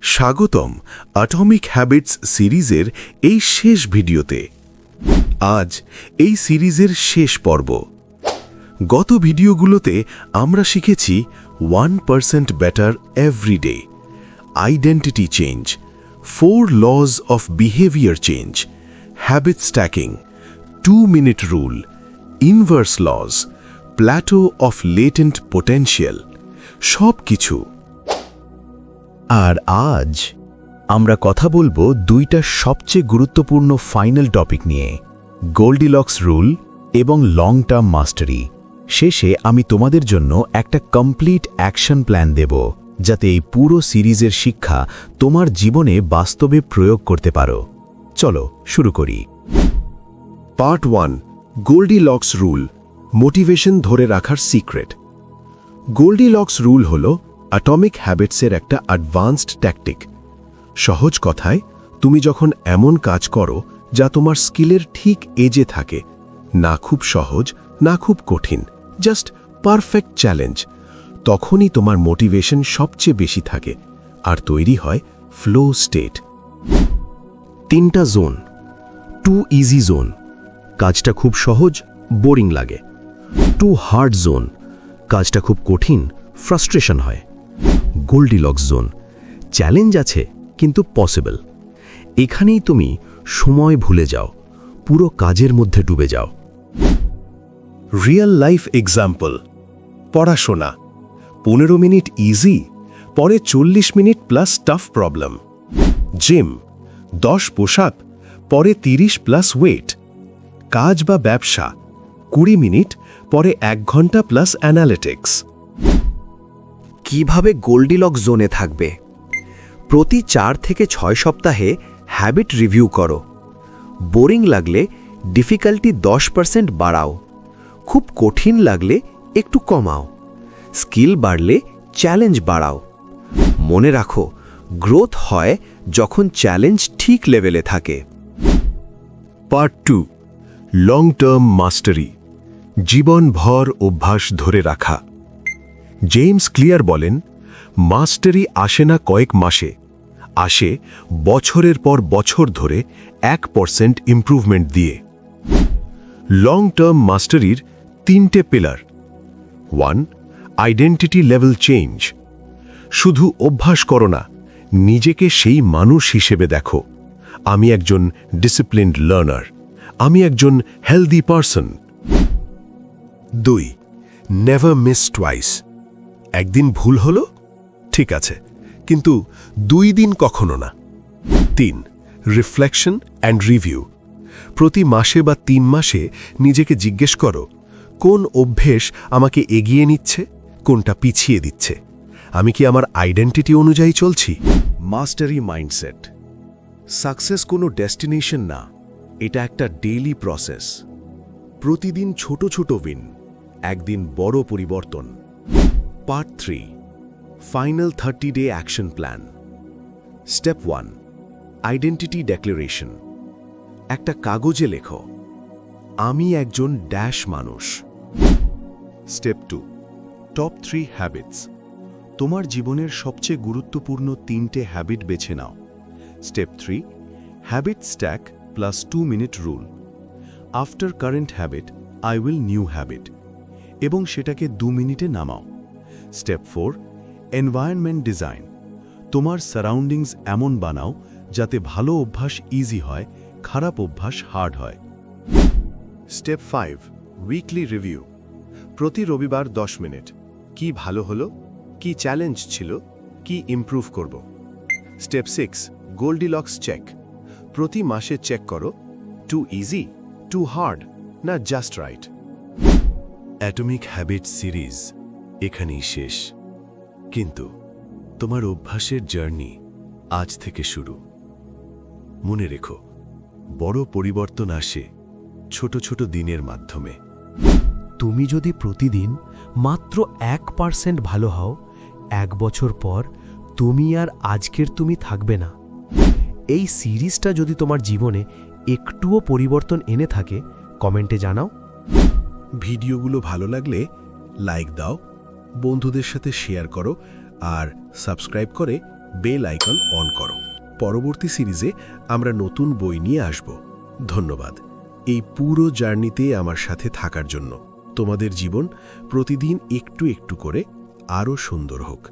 স্বাগতম atomic habits সিরিজের এই শেষ ভিডিওতে। আজ এই সিরিজের শেষ পর্ব। গত ভিডিওগুলোতে আমরা শিখেছি 1% better everyday, identity change, 4 laws of behaviour change, habit stacking, two minute rule, inverse laws, plateau of latent potential, সব কিছু। আর আজ আমরা কথা বলবো দুইটা সবচেয়ে গুরুত্বপূর্ণ ফাইনাল টপিক নিয়ে, গোল্ডিলক্স রুল এবং লং টার্ম মাস্টারি। শেষে আমি তোমাদের জন্য একটা কমপ্লিট অ্যাকশন প্ল্যান দেব, যাতে এই পুরো সিরিজের শিক্ষা তোমার জীবনে বাস্তবে প্রয়োগ করতে পারো। চলো শুরু করি। পার্ট 1, গোল্ডিলক্স রুল, মোটিভেশন ধরে রাখার সিক্রেট। গোল্ডিলক্স রুল হল অ্যাটমিক হ্যাবিটসের একটা অ্যাডভান্সড ট্যাকটিক। সহজ কথায়, তুমি যখন এমন কাজ করো যা তোমার স্কিলের ঠিক এজে থাকে, না খুব সহজ না খুব কঠিন, জাস্ট পারফেক্ট চ্যালেঞ্জ, তখনই তোমার মোটিভেশন সবচেয়ে বেশি থাকে আর তৈরি হয় ফ্লো স্টেট। 3টা জোন। 2 ইজি জোন, কাজটা খুব সহজ, বোরিং লাগে। 2 হার্ড জোন, কাজটা খুব কঠিন, ফ্রাস্ট্রেশন হয়। গোল্ডিলক্স জোন, চ্যালেঞ্জ আছে কিন্তু পসিবল। এখানেই তুমি সময় ভুলে যাও, পুরো কাজের মধ্যে ডুবে যাও। Real life example. পড়াশোনা 15 মিনিট ইজি, পরে 40 minute plus tough problem. Gym 10 পোশাক, পরে 30 প্লাস ওয়েট। কাজ বা ব্যবসা 20 মিনিট, পরে 1 ঘন্টা প্লাস অ্যানালিটিক্স। কিভাবে গোল্ডিলক্স জোনে থাকবে? প্রতি 4 থেকে 6 সপ্তাহে হ্যাবিট রিভিউ করো। বোরিং লাগলে ডিফিকাল্টি 10% বাড়াও, খুব কঠিন লাগলে একটু কমাও, স্কিল বাড়লে চ্যালেঞ্জ বাড়াও। মনে রাখো, গ্রোথ হয় যখন চ্যালেঞ্জ ঠিক লেভেলে থাকে। পার্ট 2, লং টার্ম মাস্টারি, জীবনভর অভ্যাস ধরে রাখা। জেমস ক্লিয়ার বলেন, মাস্টারি আসে না কয়েক মাসে, আসে বছরের পর বছর ধরে 1% ইমপ্রুভমেন্ট দিয়ে। লং টার্ম মাস্টারির 3টে পিলার। 1, identity level change. শুধু অভ্যাস করো না, নিজেকে সেই মানুষ হিসেবে দেখো। আমি একজন ডিসিপ্লিনড লার্নার, আমি একজন healthy person. 2, never miss twice. একদিন ভুল হলো, ঠিক আছে, কিন্তু 2 দিন কখনো না। 3, রিফ্লেকশন অ্যান্ড রিভিউ। প্রতি মাসে বা 3 মাসে নিজেকে জিজ্ঞেস করো, কোন অভ্যেস আমাকে এগিয়ে নিচ্ছে, কোনটা পিছিয়ে দিচ্ছে। আমি কি আমার আইডেন্টিটি অনুযায়ী চলছি? মাস্টারি মাইন্ডসেট। সাকসেস কোনো ডেস্টিনেশন না, এটা একটা ডেইলি প্রসেস। প্রতিদিন ছোট ছোট উইন, একদিন বড় পরিবর্তন। পার্ট 3, ফাইনাল 30-ডে action plan. Step 1, identity declaration. একটা কাগজে লেখো, আমি একজন ড্যাশ মানুষ। Step 2, top 3 habits. তোমার জীবনের সবচেয়ে গুরুত্বপূর্ণ 3টে হ্যাবিট বেছে নাও। Step 3, habit stack plus two minute rule. After current habit I will new habit, এবং সেটাকে 2 মিনিটে নামাও। Step 4, environment design. তোমার সারাউন্ডিংস এমন বানাও যাতে ভালো অভ্যাস ইজি হয়, খারাপ অভ্যাস হার্ড হয়। Step 5, weekly review. প্রতি রবিবার 10 মিনিট। কি ভালো হলো, কি চ্যালেঞ্জ ছিল, কি ইমপ্রুভ করব। Step 6, Goldilocks check. প্রতি মাসে চেক করো, টু ইজি, টু হার্ড, না just right. Atomic habit series এখানেই শেষ, কিন্তু তোমার অভ্যাসের জার্নি আজ থেকে শুরু। মনে রেখো, বড় পরিবর্তন আসে ছোট ছোট দিনের মাধ্যমে। তুমি যদি প্রতিদিন মাত্র 1% ভালো হও, 1 বছর পর তুমি আর আজকের তুমি থাকবে না। এই সিরিজটা যদি তোমার জীবনে একটুও পরিবর্তন এনে থাকে, কমেন্টে জানাও। ভিডিওগুলো ভালো লাগলে লাইক দাও, বন্ধুদের সাথে শেয়ার করো আর সাবস্ক্রাইব করে বেল আইকন অন করো। পরবর্তী সিরিজে আমরা নতুন বই নিয়ে আসব। ধন্যবাদ এই পুরো জার্নিতে আমার সাথে থাকার জন্য। তোমাদের জীবন প্রতিদিন একটু একটু করে আরও সুন্দর হোক।